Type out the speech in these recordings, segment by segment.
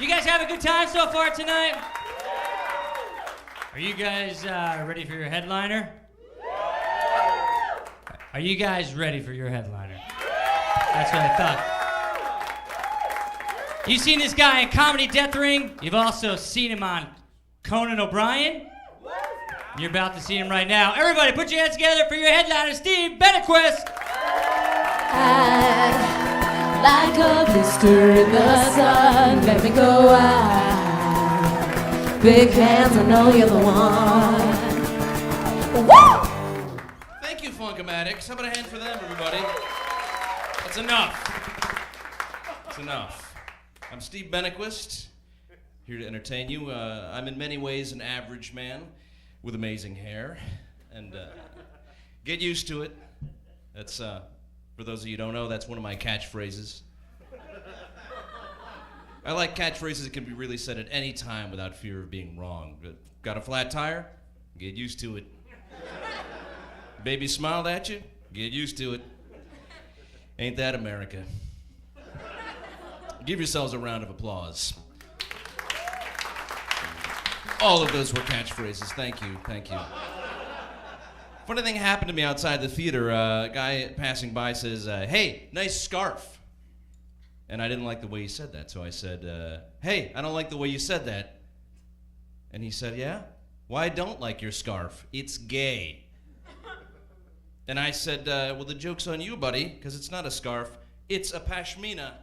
You guys have a good time so far tonight? Are you guys ready for your headliner? Are you guys ready for your headliner? That's what I thought. You've seen this guy in Comedy Death Ring. You've also seen him on Conan O'Brien. You're about to see him right now. Everybody put your hands together for your headliner, Steve Benaquist. I like a blister in the sun. Let me go out. Big hands, I know you're the one. Woo! Thank you, Funkomatics. How about a hand for them, everybody? That's enough. That's enough. I'm Steve Benaquist, here to entertain you. I'm in many ways an average man with amazing hair, and get used to it. That's, for those of you who don't know, that's one of my catchphrases. I like catchphrases that can be really said at any time without fear of being wrong. But got a flat tire? Get used to it. Baby smiled at you? Get used to it. Ain't that America? Give yourselves a round of applause. All of those were catchphrases. Thank you, thank you. Funny thing happened to me outside the theater. A guy passing by says, hey, nice scarf. And I didn't like the way he said that, so I said, hey, I don't like the way you said that. And he said, yeah? Why I don't like your scarf? It's gay. And I said, well, the joke's on you, buddy, because it's not a scarf, it's a pashmina.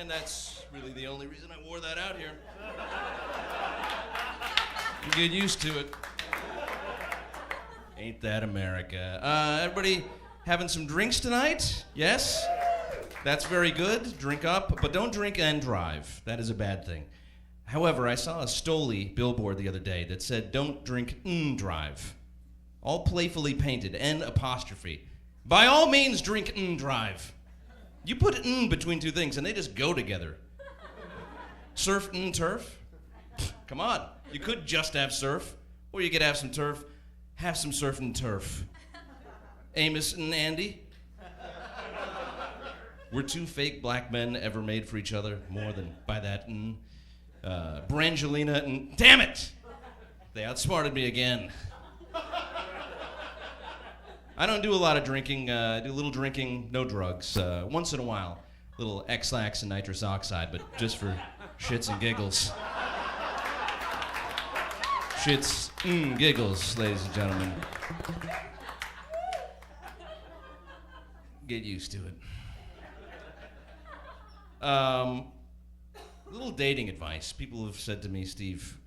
And that's really the only reason I wore that out here. You get used to it. Ain't that America? Everybody having some drinks tonight? Yes? That's very good. Drink up, but don't drink and drive. That is a bad thing. However, I saw a Stoli billboard the other day that said, don't drink and drive. All playfully painted, N apostrophe. By all means, drink and drive. You put n between two things and they just go together. Surf and turf? Come on. You could just have surf, or you could have some turf. Have some surf and turf. Amos and Andy? Were two fake black men ever made for each other more than by that n? Brangelina and... Damn it! They outsmarted me again. I don't do a lot of drinking. I do a little drinking, no drugs. Once in a while, a little X-Lax and nitrous oxide, but just for shits and giggles. Shits and giggles, ladies and gentlemen. Get used to it. Little dating advice. People have said to me, Steve,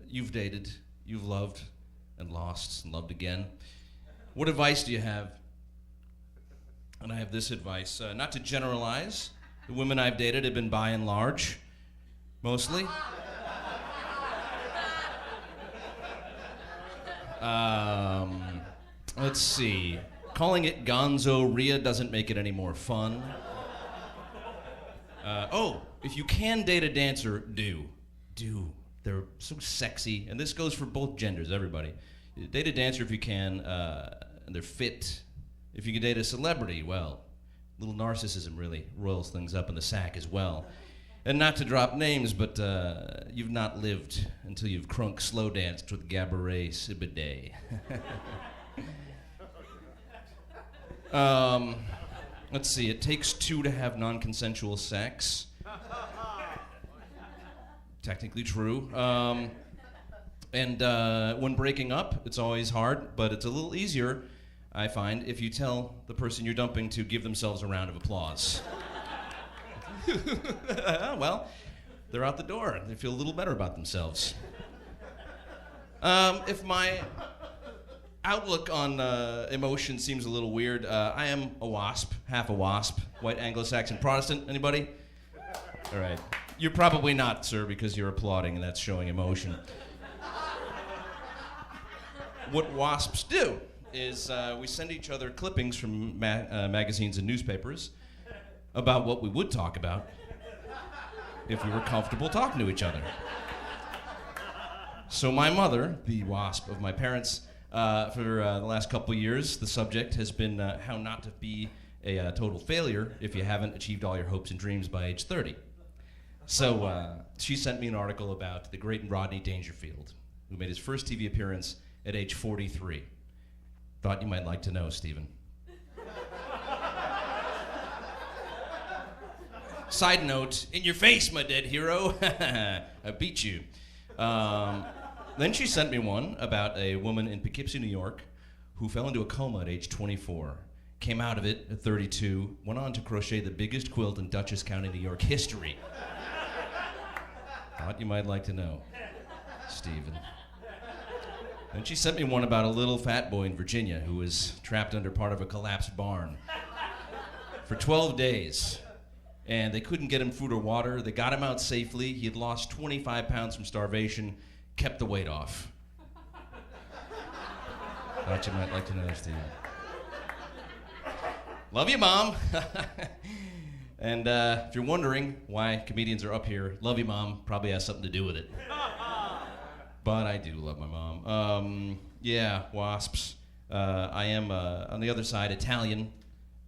you've dated, you've loved, and lost, and loved again. What advice do you have? And I have this advice, not to generalize. The women I've dated have been by and large, mostly. Let's see. Calling it gonzo-ria doesn't make it any more fun. If you can date a dancer, do. They're so sexy, and this goes for both genders, everybody. Date a dancer if you can, and they're fit. If you can date a celebrity, well, a little narcissism really roils things up in the sack as well. And not to drop names, but you've not lived until you've crunk slow danced with Gabourey Sibiday. Let's see, it takes two to have non-consensual sex. Technically true. And when breaking up, it's always hard, but it's a little easier, I find, if you tell the person you're dumping to give themselves a round of applause. Well, they're out the door. They feel a little better about themselves. If my outlook on emotion seems a little weird, I am a wasp, half a wasp, white Anglo-Saxon Protestant. Anybody? All right. You're probably not, sir, because you're applauding and that's showing emotion. What wasps do is we send each other clippings from magazines and newspapers about what we would talk about if we were comfortable talking to each other. So my mother, the wasp of my parents, For the last couple of years, the subject has been how not to be a total failure if you haven't achieved all your hopes and dreams by age 30. So she sent me an article about the great Rodney Dangerfield, who made his first TV appearance at age 43. Thought you might like to know, Stephen. Side note, in your face, my dead hero. I beat you. Then she sent me one about a woman in Poughkeepsie, New York, who fell into a coma at age 24, came out of it at 32, went on to crochet the biggest quilt in Dutchess County, New York history. Thought you might like to know, Stephen. And she sent me one about a little fat boy in Virginia who was trapped under part of a collapsed barn for 12 days. And they couldn't get him food or water. They got him out safely. He had lost 25 pounds from starvation, kept the weight off. Thought you might like to know, Steve. Love you, Mom. And if you're wondering why comedians are up here, love you, Mom, probably has something to do with it. But I do love my mom. Yeah, wasps. I am, on the other side, Italian.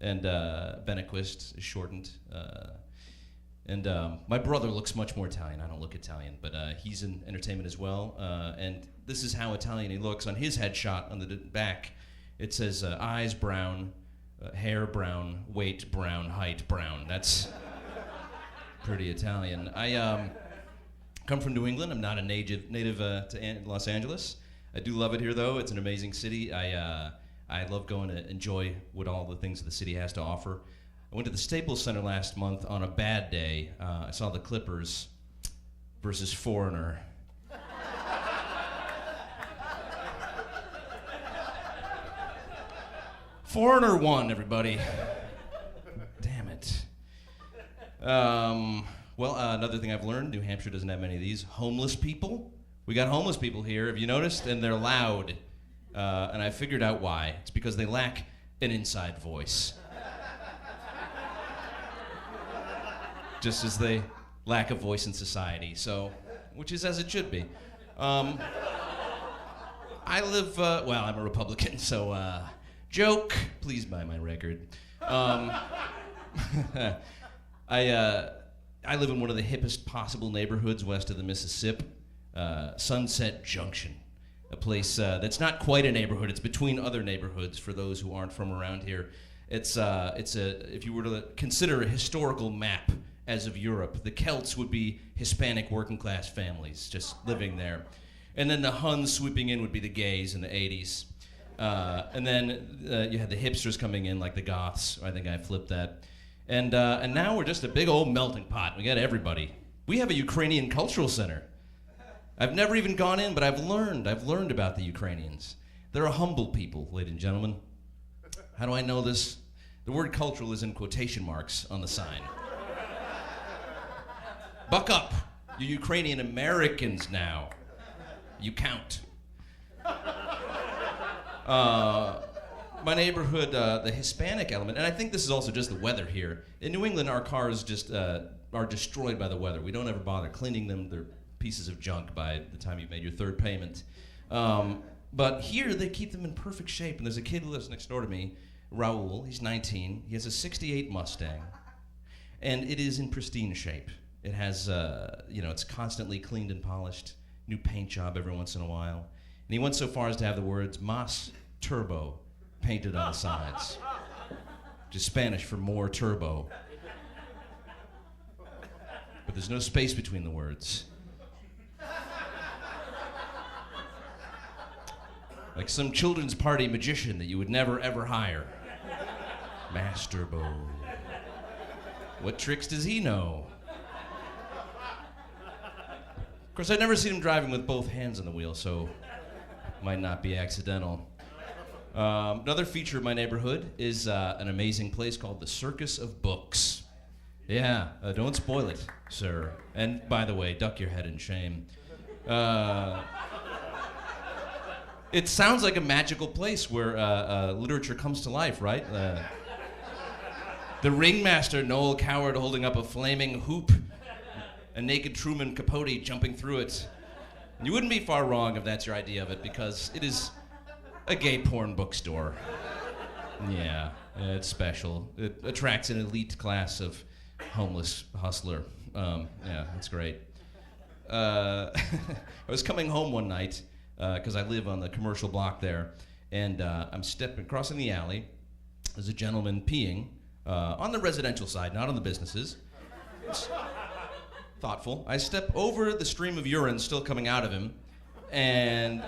And Benaquist is shortened. And my brother looks much more Italian. I don't look Italian, but he's in entertainment as well. And this is how Italian he looks. On his headshot on the back, it says eyes brown, hair brown, weight brown, height brown. That's pretty Italian. I come from New England. I'm not a native to Los Angeles. I do love it here, though. It's an amazing city. I love going to enjoy what all the things the city has to offer. I went to the Staples Center last month on a bad day. I saw the Clippers versus Foreigner. Foreigner won, everybody. Damn it. Well, another thing I've learned, New Hampshire doesn't have many of these. Homeless people. We got homeless people here, have you noticed? And they're loud. And I figured out why. It's because they lack an inside voice. Just as they lack a voice in society, so, which is as it should be. I live, well, I'm a Republican, so, joke, please buy my record. I live in one of the hippest possible neighborhoods west of the Mississippi, Sunset Junction. A place that's not quite a neighborhood. It's between other neighborhoods for those who aren't from around here. It's if you were to consider a historical map as of Europe, the Celts would be Hispanic working class families just living there. And then the Huns sweeping in would be the gays in the 80s. And then you had the hipsters coming in like the Goths. I think I flipped that. And now we're just a big old melting pot. We got everybody. We have a Ukrainian cultural center. I've never even gone in, but I've learned about the Ukrainians. They're a humble people, ladies and gentlemen. How do I know this? The word cultural is in quotation marks on the sign. Buck up, you Ukrainian Americans now. You count. My neighborhood, the Hispanic element, and I think this is also just the weather here. In New England, our cars just are destroyed by the weather. We don't ever bother cleaning them. They're pieces of junk by the time you've made your third payment. But here, they keep them in perfect shape. And there's a kid who lives next door to me, Raul. He's 19. He has a 68 Mustang. And it is in pristine shape. It has, it's constantly cleaned and polished. New paint job every once in a while. And he went so far as to have the words Mas Turbo painted on the sides. Which is Spanish for more turbo. But there's no space between the words. Like some children's party magician that you would never ever hire. Master Bo. What tricks does he know? Of course, I've never seen him driving with both hands on the wheel, so might not be accidental. Another feature of my neighborhood is an amazing place called the Circus of Books. Yeah, don't spoil it, sir. And by the way, duck your head in shame. It sounds like a magical place where literature comes to life, right? The ringmaster, Noel Coward, holding up a flaming hoop, a naked Truman Capote jumping through it. You wouldn't be far wrong if that's your idea of it, because it is a gay porn bookstore. Yeah, it's special. It attracts an elite class of homeless hustler. Yeah, that's great. I was coming home one night, because I live on the commercial block there, and I'm crossing the alley. There's a gentleman peeing on the residential side, not on the businesses. It's thoughtful. I step over the stream of urine still coming out of him, and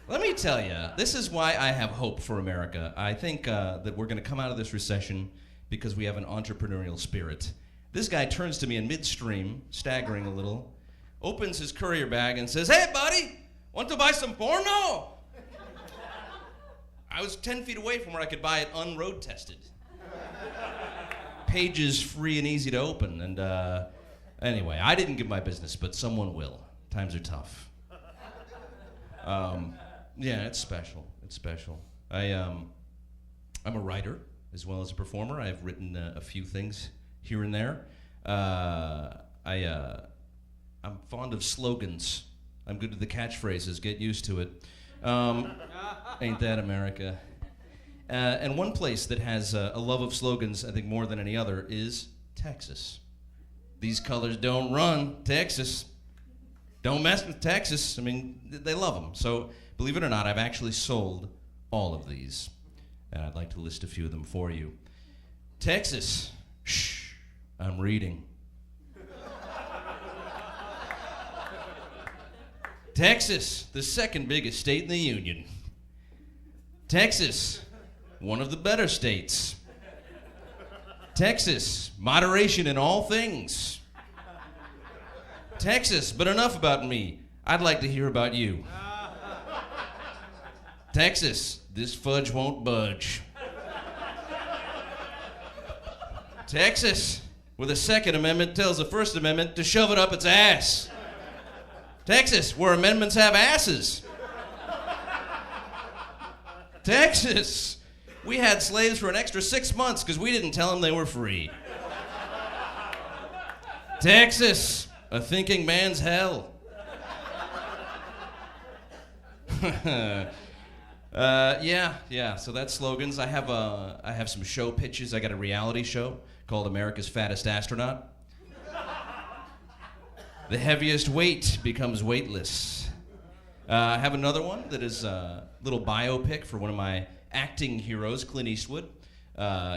let me tell you, this is why I have hope for America. I think that we're going to come out of this recession because we have an entrepreneurial spirit. This guy turns to me in midstream, staggering a little, opens his courier bag and says, "Hey, buddy, want to buy some porno?" I was 10 feet away from where I could buy it unroad tested. Pages free and easy to open. And anyway, I didn't give my business, but someone will. Times are tough. Yeah, it's special. It's special. I'm a writer as well as a performer. I've written a few things here and there. I'm fond of slogans. I'm good at the catchphrases. Get used to it. Ain't that America? And one place that has a love of slogans, I think more than any other, is Texas. These colors don't run, Texas. Don't mess with Texas. I mean, they love them. So, believe it or not, I've actually sold all of these. And I'd like to list a few of them for you. Texas. Shh, I'm reading. Texas, the second biggest state in the Union. Texas, one of the better states. Texas, moderation in all things. Texas, but enough about me. I'd like to hear about you. Texas, this fudge won't budge. Texas, where the Second Amendment tells the First Amendment to shove it up its ass. Texas, where amendments have asses. Texas, we had slaves for an extra 6 months because we didn't tell them they were free. Texas, a thinking man's hell. Yeah. So that's slogans. I have some show pitches. I got a reality show called America's Fattest Astronaut. The heaviest weight becomes weightless. I have another one that is a little biopic for one of my acting heroes, Clint Eastwood.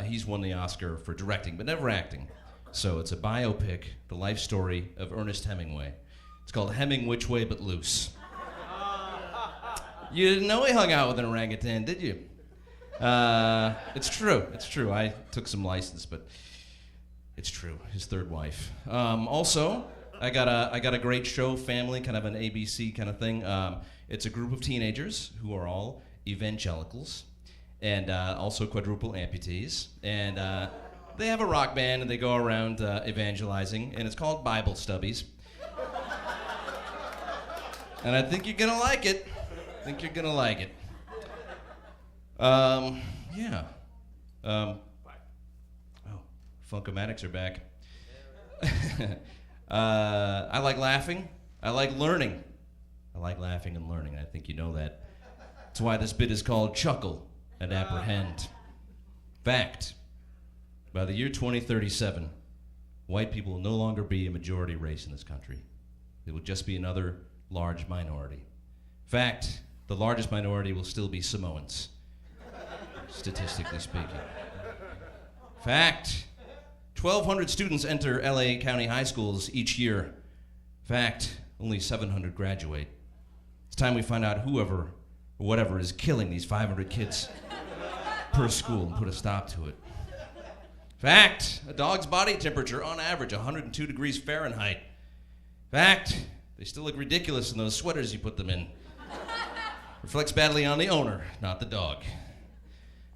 He's won the Oscar for directing, but never acting. So it's a biopic, the life story of Ernest Hemingway. It's called Hemming Which Way But Loose. You didn't know he hung out with an orangutan, did you? It's true. I took some license, but it's true. His third wife. Also, I got a great show, family, kind of an ABC kind of thing. It's a group of teenagers who are all evangelicals and also quadruple amputees. And they have a rock band and they go around evangelizing, and it's called Bible Stubbies. And I think you're going to like it. Yeah. Funkomatics are back. I like laughing. I like learning. I like laughing and learning. I think you know that. That's why this bit is called Chuckle and Apprehend. Fact. By the year 2037, white people will no longer be a majority race in this country. It will just be another large minority. Fact. The largest minority will still be Samoans, statistically speaking. Fact. 1,200 students enter LA County high schools each year. Fact, only 700 graduate. It's time we find out whoever or whatever is killing these 500 kids per school and put a stop to it. Fact, a dog's body temperature on average 102 degrees Fahrenheit. Fact, they still look ridiculous in those sweaters you put them in. Reflects badly on the owner, not the dog.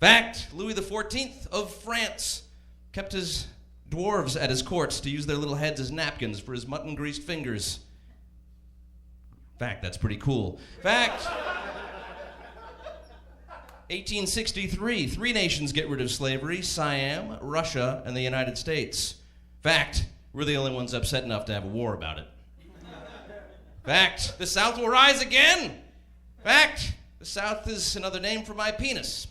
Fact, Louis XIV of France kept his dwarves at his courts to use their little heads as napkins for his mutton-greased fingers. Fact, that's pretty cool. Fact, 1863, 3 nations get rid of slavery: Siam, Russia, and the United States. Fact, we're the only ones upset enough to have a war about it. Fact, the South will rise again. Fact, The South is another name for my penis.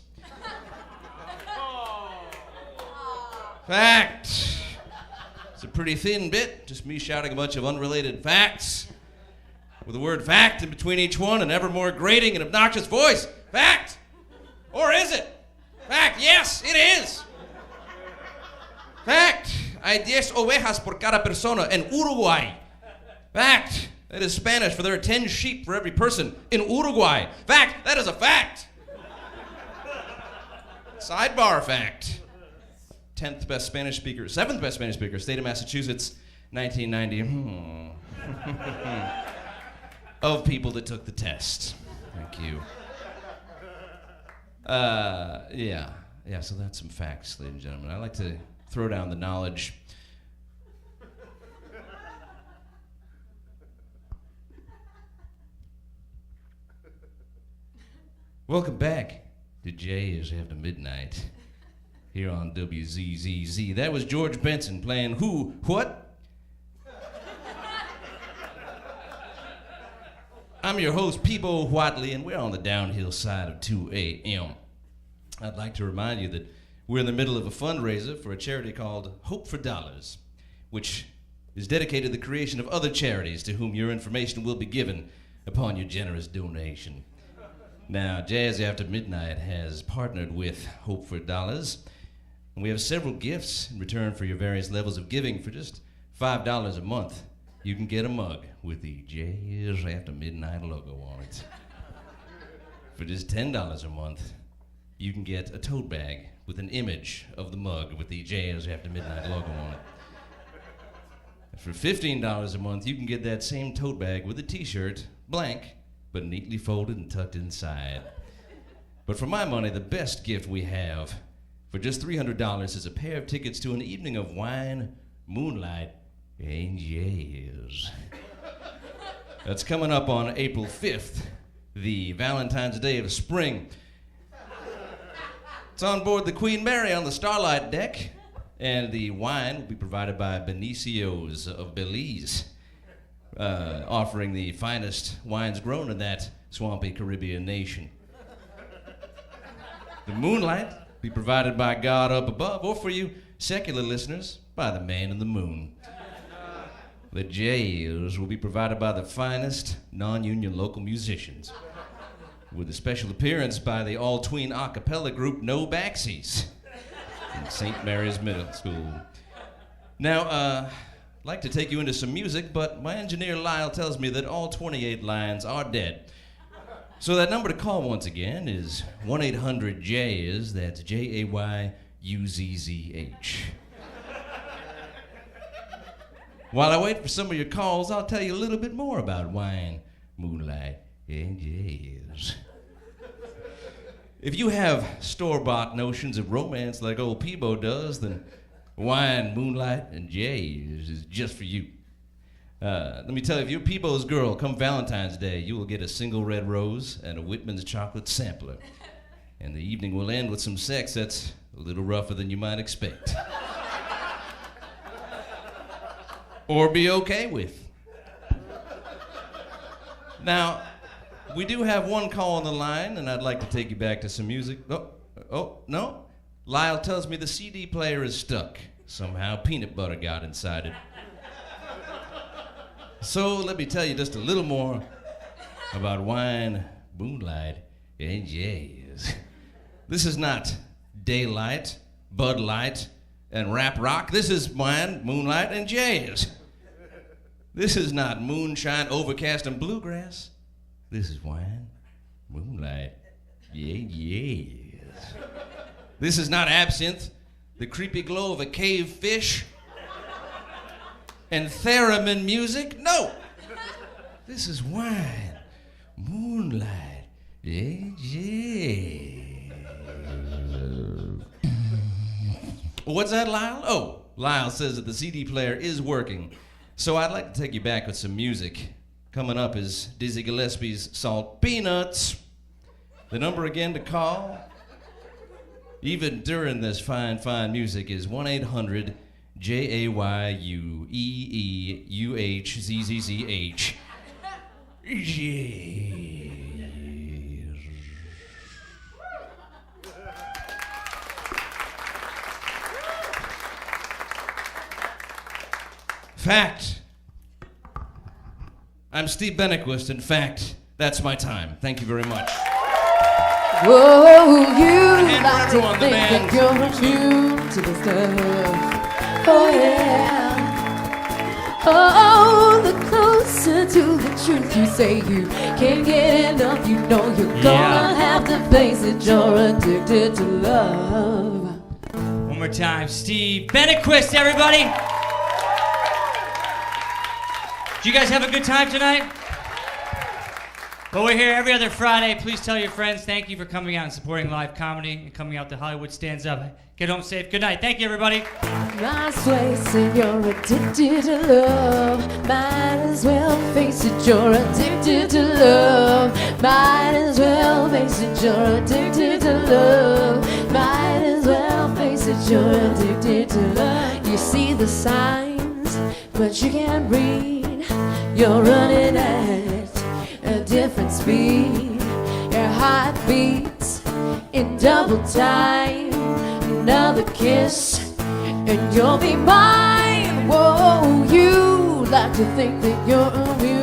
Fact. It's a pretty thin bit, just me shouting a bunch of unrelated facts with the word fact in between each one, an ever more grating and obnoxious voice. Fact! Or is it? Fact, yes, it is. Fact. Hay 10 ovejas por cada persona en Uruguay. Fact. That is Spanish for there are 10 sheep for every person in Uruguay. Fact. That is a fact. Sidebar fact. 10th best Spanish speaker, 7th best Spanish speaker, state of Massachusetts, 1990. Of people that took the test. Thank you. Yeah, so that's some facts, ladies and gentlemen. I like to throw down the knowledge. Welcome back to J's After Midnight here on WZZZ. That was George Benson playing Who, What? I'm your host, Peebo Whatley, and we're on the downhill side of 2 a.m. I'd like to remind you that we're in the middle of a fundraiser for a charity called Hope for Dollars, which is dedicated to the creation of other charities to whom your information will be given upon your generous donation. Now, Jazz After Midnight has partnered with Hope for Dollars, and we have several gifts in return for your various levels of giving. For just $5 a month, you can get a mug with the Jazz After Midnight logo on it. For just $10 a month, you can get a tote bag with an image of the mug with the Jazz After Midnight logo on it. And for $15 a month, you can get that same tote bag with a t-shirt, blank, but neatly folded and tucked inside. But for my money, the best gift we have for just $300 is a pair of tickets to an evening of wine, moonlight, and jazz. That's coming up on April 5th, the Valentine's Day of spring. It's on board the Queen Mary on the Starlight deck, and the wine will be provided by Benicios of Belize, offering the finest wines grown in that swampy Caribbean nation. The moonlight will be provided by God up above, or for you secular listeners, by the man in the moon. The jazz will be provided by the finest non-union local musicians, with a special appearance by the all-tween a cappella group No Backsies in St. Mary's Middle School. Now, I'd like to take you into some music, but my engineer Lyle tells me that all 28 lines are dead. So that number to call once again is 1-800-JAYZ, that's J-A-Y-U-Z-Z-H. While I wait for some of your calls, I'll tell you a little bit more about wine, moonlight, and jazz. If you have store-bought notions of romance like old Peebo does, then wine, moonlight, and jazz is just for you. Let me tell you, if you're Peebo's girl, come Valentine's Day, you will get a single red rose and a Whitman's chocolate sampler. And the evening will end with some sex that's a little rougher than you might expect. Or be okay with. Now, we do have one call on the line, and I'd like to take you back to some music. Oh, no? Lyle tells me the CD player is stuck. Somehow peanut butter got inside it. So let me tell you just a little more about wine, moonlight, and jazz. This is not daylight, Bud Light, and rap rock. This is wine, moonlight, and jazz. This is not moonshine, overcast, and bluegrass. This is wine, moonlight, jazz. This is not absinthe, the creepy glow of a cave fish, and theremin music. No! This is wine, moonlight, and jazz. What's that, Lyle? Oh, Lyle says that the CD player is working. So I'd like to take you back with some music. Coming up is Dizzy Gillespie's Salt Peanuts. The number again to call, even during this fine, fine music, is 1-800-JAYUEEUHZZZH. Yes. Fact. I'm Steve Benaquist. In fact, that's my time. Thank you very much. Whoa, you hand like for to everyone, the think band. that you're immune to the stuff. Oh yeah. Oh, the closer to the truth you say you can't get enough. You know you're gonna have to face it. You're addicted to love. One more time, Steve Benaquist, everybody. Did you guys have a good time tonight? Well, we're here every other Friday. Please tell your friends. Thank you for coming out and supporting live comedy and coming out to Hollywood Stands Up. Get home safe. Good night. Thank you, everybody. My sway, say you're addicted to love. Might as well face it, you're addicted to love. Might as well face it, you're addicted to love. Might as well face it, you're addicted to love. You see the signs, but you can't read. You're running at a different speed. Your heart beats in double time. Another kiss and you'll be mine. Whoa, you like to think that you're immune